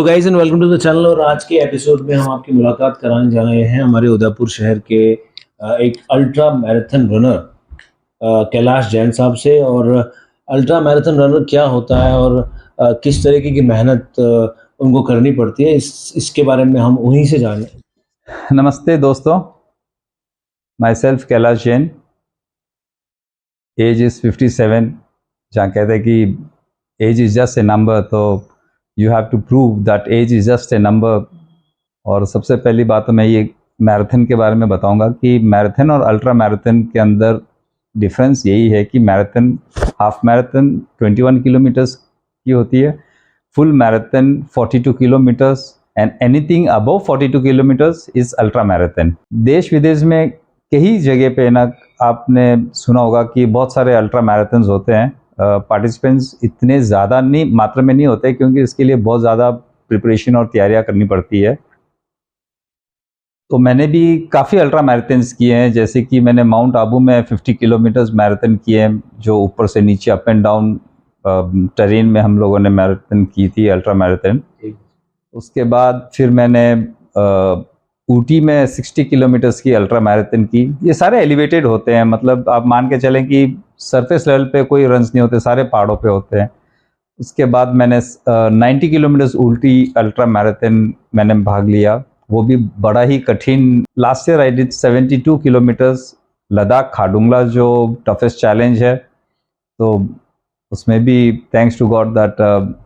Guys and welcome to the channel. और आज के एपिसोड में हम आपकी मुलाकात कराने जा रहे हैं हमारे उदयपुर शहर के एक ultra marathon runner Kailash Jain साहब से। और अल्ट्रा मैराथन रनर क्या होता है और किस तरीके की मेहनत उनको करनी पड़ती है, इसके बारे में हम उन्हीं से जानें। नमस्ते दोस्तों, myself Kailash Jain, age is 57। जहाँ कहते हैं कि age is just a number, तो you have to prove that age is just a number. और सबसे पहली बात तो मैं ये मैराथन के बारे में बताऊंगा कि मैराथन और अल्ट्रा मैराथन के अंदर डिफरेंस यही है कि मैराथन हाफ मैराथन 21 किलोमीटर्स की होती है, full marathon 42 kilometres and anything above 42 kilometres is ultra marathon. देश विदेश में कई जगह पे ना आपने सुना होगा कि बहुत सारे अल्ट्रा मैराथन्स होते हैं। पार्टिसिपेंट्स इतने ज़्यादा नहीं मात्रा में नहीं होते क्योंकि इसके लिए बहुत ज़्यादा प्रिपरेशन और तैयारियां करनी पड़ती है। तो मैंने भी काफ़ी अल्ट्रा मैराथन्स किए हैं, जैसे कि मैंने माउंट आबू में 50 किलोमीटर्स मैराथन किए हैं, जो ऊपर से नीचे अप एंड डाउन टेरेन में हम लोगों ने मैराथन की थी, अल्ट्रा मैराथन। उसके बाद फिर मैंने ऊटी में 60 किलोमीटर्स की अल्ट्रा मैराथन की। ये सारे एलिवेटेड होते हैं, मतलब आप मान के चलें कि सरफेस लेवल पे कोई रन्स नहीं होते, सारे पहाड़ों पे होते हैं। उसके बाद मैंने 90 किलोमीटर्स ऊटी अल्ट्रा मैराथन मैंने भाग लिया, वो भी बड़ा ही कठिन। Last year I did 72 kilometres Ladakh Khardungla, जो टफेस्ट चैलेंज है। तो उसमें भी thanks to God that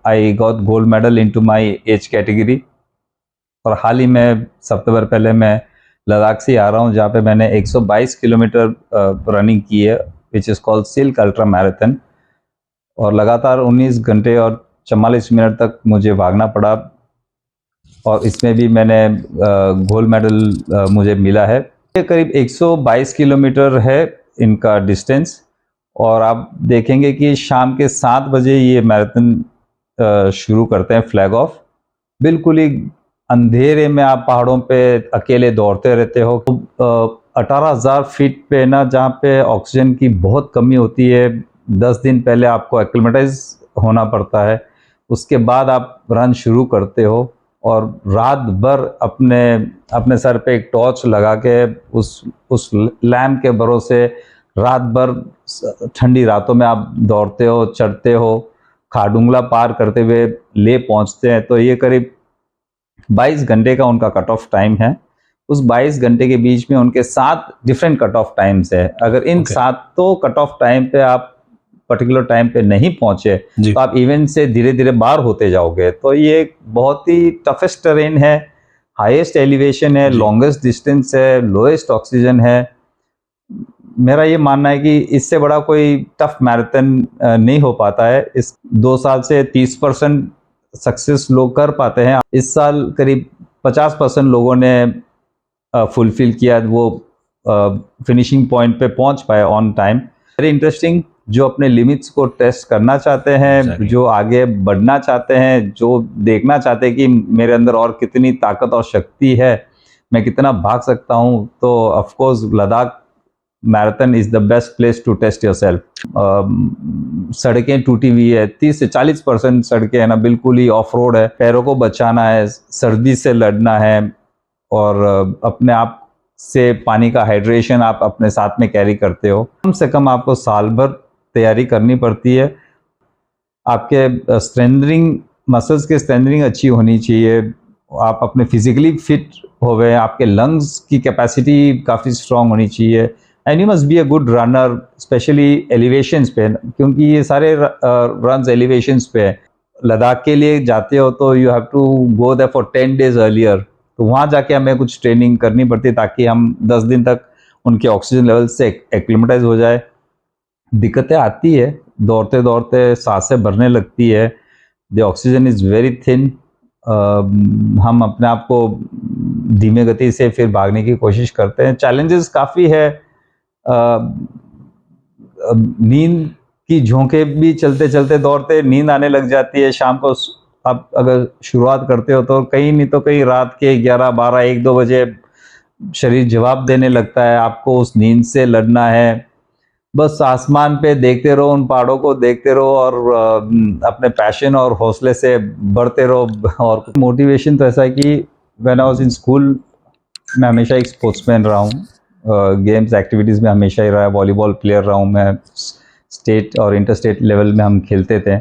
I got gold medal into my age category. और हाल ही में सितंबर पहले मैं लद्दाख से आ रहा हूँ, जहाँ पे मैंने 122 किलोमीटर रनिंग की है, which is called silk ultra marathon. और लगातार 19 घंटे और 44 मिनट तक मुझे भागना पड़ा, और इसमें भी मैंने गोल्ड मेडल मुझे मिला है। ये करीब 122 किलोमीटर है इनका डिस्टेंस। और आप देखेंगे कि शाम के 7 बजे ये मैराथन शुरू करते हैं, फ्लैग ऑफ। बिल्कुल ही अंधेरे में आप पहाड़ों पे अकेले दौड़ते रहते हो। 18,000 फीट पे ना, जहाँ पे ऑक्सीजन की बहुत कमी होती है, 10 दिन पहले आपको एक्लिमेटाइज होना पड़ता है। उसके बाद आप रन शुरू करते हो और रात भर अपने सर पे एक टॉर्च लगा के उस लैम्प के भरोसे रात भर ठंडी रातों में आप दौड़ते हो, चढ़ते हो। खाडुंगला पार करते हुए ले पहुंचते हैं। तो ये करीब 22 घंटे का उनका कट ऑफ टाइम है। उस 22 घंटे के बीच में उनके 7 डिफरेंट कट ऑफ टाइम्स है। अगर इन सातों कट ऑफ टाइम पे आप पर्टिकुलर टाइम पे नहीं पहुंचे तो आप इवेंट से धीरे धीरे बाहर होते जाओगे। तो ये बहुत ही टफेस्ट टेरेन है, हाईएस्ट एलिवेशन है, लॉन्गेस्ट डिस्टेंस है, लोएस्ट ऑक्सीजन है। मेरा ये मानना है कि इससे बड़ा कोई टफ मैराथन नहीं हो पाता है। इस 2 साल से 30% सक्सेस लोग कर पाते हैं। इस साल करीब 50% लोगों ने फुलफिल किया, वो फिनिशिंग पॉइंट पे पहुंच पाए ऑन टाइम। Very interesting. जो अपने लिमिट्स को टेस्ट करना चाहते हैं, जो आगे बढ़ना चाहते हैं, जो देखना चाहते हैं कि मेरे अंदर और कितनी ताकत और शक्ति है, मैं कितना भाग सकता हूं, तो of course Ladakh marathon is the best place to test yourself. सड़कें टूटी हुई है, 30 से 40% सड़कें है ना, बिल्कुल ही ऑफ रोड है। पैरों को बचाना है, सर्दी से लड़ना है, और अपने आप से पानी का हाइड्रेशन आप अपने साथ में कैरी करते हो। कम से कम आपको साल भर तैयारी करनी पड़ती है। आपके स्ट्रेंथनिंग, मसल्स के स्ट्रेंथनिंग अच्छी होनी चाहिए, आप अपने फिजिकली फिट हो गए, आपके लंग्स की कैपेसिटी काफ़ी स्ट्रांग होनी चाहिए, and you must be a good runner, specially elevations पे, क्योंकि ये सारे रन्स एलिवेशंस पे है। लद्दाख के लिए जाते हो तो you have to go there for 10 days earlier, तो वहाँ जाके हमें कुछ ट्रेनिंग करनी पड़ती है ताकि हम 10 दिन तक उनके ऑक्सीजन लेवल से एक्लिमेटाइज हो जाए। दिक्कतें आती है, दौड़ते दौड़ते सांसें भरने लगती है, the oxygen is very thin. हम अपने आप को धीमे गति से फिर भागने की कोशिश करते हैं। चैलेंजेस काफ़ी है। नींद की झोंके भी चलते चलते दौड़ते नींद आने लग जाती है। शाम को आप अगर शुरुआत करते हो तो कहीं नहीं तो कहीं रात के 11, 12, 1, 2 बजे शरीर जवाब देने लगता है, आपको उस नींद से लड़ना है। बस आसमान पे देखते रहो, उन पहाड़ों को देखते रहो और अपने पैशन और हौसले से बढ़ते रहो। और मोटिवेशन तो ऐसा है कि when I was in school मैं हमेशा एक स्पोर्ट्समैन रहा हूँ, गेम्स एक्टिविटीज़ में हमेशा ही रहा है, वॉलीबॉल प्लेयर रहा हूँ मैं, स्टेट और इंटर स्टेट लेवल में हम खेलते थे।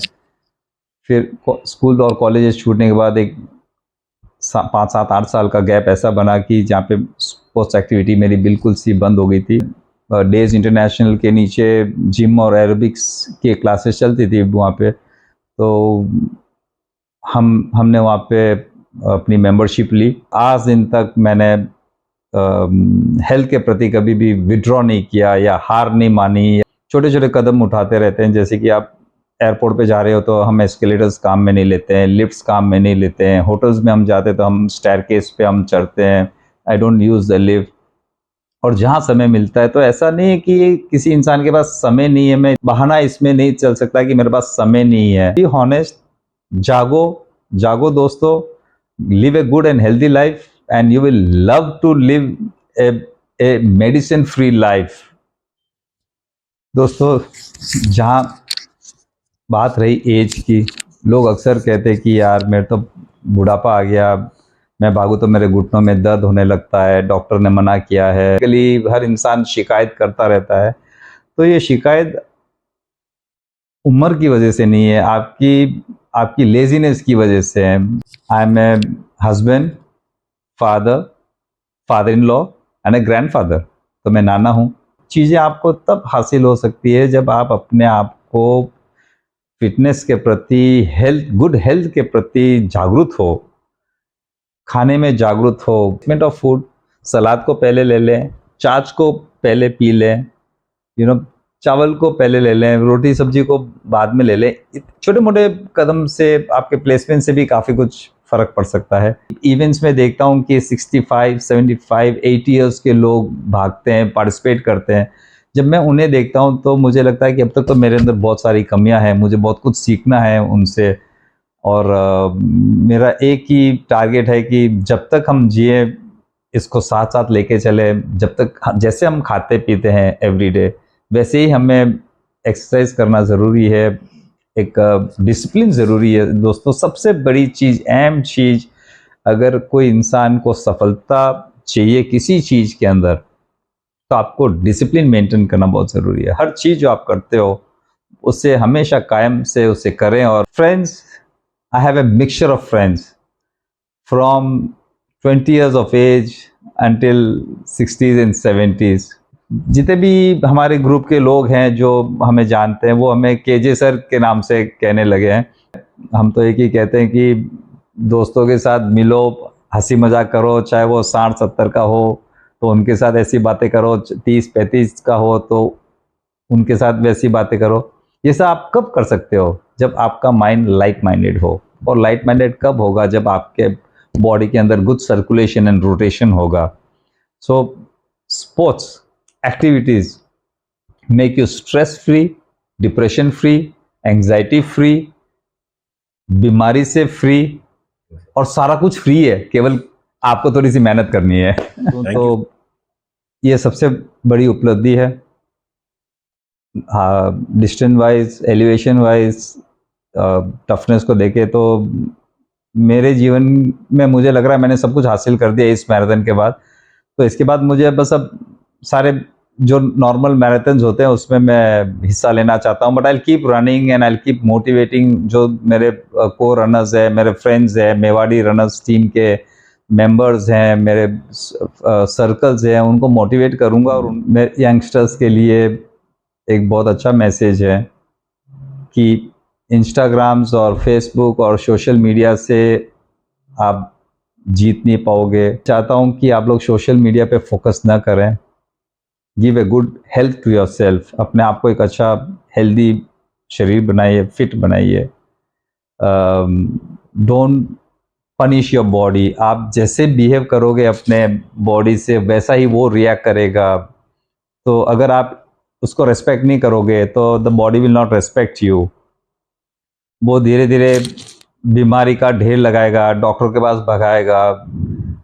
फिर स्कूल और कॉलेज छूटने के बाद एक 5 7 8 साल का गैप ऐसा बना कि जहाँ पे स्पोर्ट्स एक्टिविटी मेरी बिल्कुल सी बंद हो गई थी। डेज इंटरनेशनल के नीचे जिम और एरोबिक्स के क्लासेस चलती थी वहाँ पे, तो हमने वहाँ पे अपनी मेंबरशिप ली। आज दिन तक मैंने हेल्थ के प्रति कभी भी विड्रॉ नहीं किया या हार नहीं मानी। छोटे छोटे कदम उठाते रहते हैं, जैसे कि आप एयरपोर्ट पे जा रहे हो तो हम एस्केलेटर्स काम में नहीं लेते हैं, लिफ्ट्स काम में नहीं लेते हैं, होटल्स में हम जाते तो हम स्टेयरकेस पे हम चढ़ते हैं, I don't use the lift. और जहाँ समय मिलता है, तो ऐसा नहीं है कि किसी इंसान के पास समय नहीं है, मैं बहाना इसमें नहीं चल सकता कि मेरे पास समय नहीं है। बी हॉनेस्ट, जागो जागो दोस्तों, live a good and healthy life and you will love to live a medicine free life. दोस्तों, जहाँ बात रही एज की, लोग अक्सर कहते हैं कि यार मेरे तो बुढ़ापा आ गया, मैं भागूँ तो मेरे घुटनों में दर्द होने लगता है, डॉक्टर ने मना किया है। हर इंसान शिकायत करता रहता है, तो ये शिकायत उम्र की वजह से नहीं है, आपकी आपकी लेजीनेस की वजह से है। I am a husband, father, father in law and a grandfather, तो मैं नाना हूँ। चीज़ें आपको तब हासिल हो सकती है जब आप अपने आप को फिटनेस के प्रति, गुड हेल्थ के प्रति जागरूक हो, खाने में जागरूक हो। मिनट ऑफ फूड, सलाद को पहले ले लें, छाछ को पहले पी लें, चावल को पहले ले लें, रोटी सब्जी को बाद में ले लें। छोटे मोटे कदम से, आपके प्लेसमेंट से भी काफ़ी कुछ फ़र्क पड़ सकता है। इवेंट्स में देखता हूँ कि 65, 75, 80 ईयर्स के लोग भागते हैं, पार्टिसिपेट करते हैं। जब मैं उन्हें देखता हूँ तो मुझे लगता है कि अब तक तो मेरे अंदर बहुत सारी कमियां हैं, मुझे बहुत कुछ सीखना है उनसे। और मेरा एक ही टारगेट है कि जब तक हम जिए, इसको साथ साथ लेके चले। जब तक जैसे हम खाते पीते हैं एवरीडे, वैसे ही हमें एक्सरसाइज करना ज़रूरी है, एक डिसिप्लिन ज़रूरी है। दोस्तों, सबसे बड़ी चीज़, अहम चीज़, अगर कोई इंसान को सफलता चाहिए किसी चीज़ के अंदर, तो आपको डिसिप्लिन मेंटेन करना बहुत ज़रूरी है। हर चीज़ जो आप करते हो उससे हमेशा कायम से उसे करें। और friends, I have a mixture of friends from 20 years of age until 60s and 70s। जितने भी हमारे ग्रुप के लोग हैं जो हमें जानते हैं, वो हमें केजे सर के नाम से कहने लगे हैं। हम तो एक ही कहते हैं कि दोस्तों के साथ मिलो, हंसी मजाक करो, चाहे वो 60 70 का हो तो उनके साथ ऐसी बातें करो, 30 35 का हो तो उनके साथ वैसी बातें करो। ये सब आप कब कर सकते हो? जब आपका माइंड लाइट माइंडेड हो। और लाइट माइंडेड कब होगा? जब आपके बॉडी के अंदर गुड सर्कुलेशन एंड रोटेशन होगा। So sports activities make you stress free, depression free, anxiety free, बीमारी से फ्री, और सारा कुछ फ्री है, केवल आपको थोड़ी सी मेहनत करनी है। तो ये सबसे बड़ी उपलब्धि है। Distance wise, elevation wise, toughness को देखे तो मेरे जीवन में मुझे लग रहा है मैंने सब कुछ हासिल कर दिया इस मैराथन के बाद। तो इसके बाद मुझे बस अब सारे जो नॉर्मल मैराथन्स होते हैं उसमें मैं हिस्सा लेना चाहता हूँ, but I keep running and I keep motivating. जो मेरे को रनर्स है, मेरे फ्रेंड्स हैं, मेवाड़ी रनर्स टीम के मेंबर्स हैं, मेरे सर्कल्स हैं, उनको मोटिवेट करूँगा। और मेरे यंगस्टर्स के लिए एक बहुत अच्छा मैसेज है कि इंस्टाग्राम्स और फेसबुक और सोशल मीडिया से आप जीत नहीं पाओगे। चाहता हूँ कि आप लोग सोशल मीडिया पे फोकस ना करें। Give a good health to yourself. अपने आप को एक अच्छा हेल्दी शरीर बनाइए, फिट बनाइए। Don't punish your body. आप जैसे बिहेव करोगे अपने बॉडी से, वैसा ही वो रिएक्ट करेगा। तो अगर आप उसको रेस्पेक्ट नहीं करोगे तो the body will not respect you. वो धीरे धीरे बीमारी का ढेर लगाएगा, डॉक्टर के पास भगाएगा।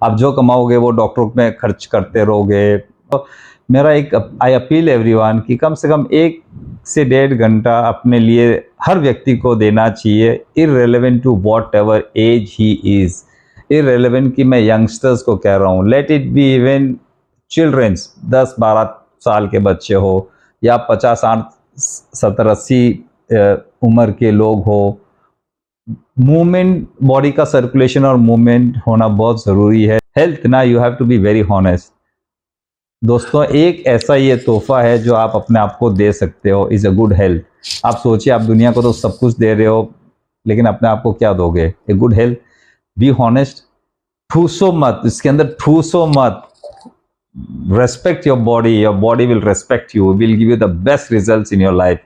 आप जो कमाओगे वो डॉक्टरों में खर्च करते रहोगे। तो मेरा एक आई अपील एवरीवन कि कम से कम 1 से 1.5 घंटा अपने लिए हर व्यक्ति को देना चाहिए, irrelevant to whatever age he is. Irrelevant कि मैं यंगस्टर्स को कह रहा हूँ, let it be even childrens, 10-12 साल के बच्चे हो या 50, 60, 70, 80 उम्र के लोग हो। मूवमेंट, बॉडी का सर्कुलेशन और मूवमेंट होना बहुत ज़रूरी है। हेल्थ ना, you have to be very honest दोस्तों, एक ऐसा ये तोहफा है जो आप अपने आप को दे सकते हो, इज़ अ गुड हेल्थ। आप सोचिए, आप दुनिया को तो सब कुछ दे रहे हो, लेकिन अपने आप को क्या दोगे? A good health. Be honest, ठूसो मत, इसके अंदर ठूसो मत। respect your body will respect you, will give you the best results in your life।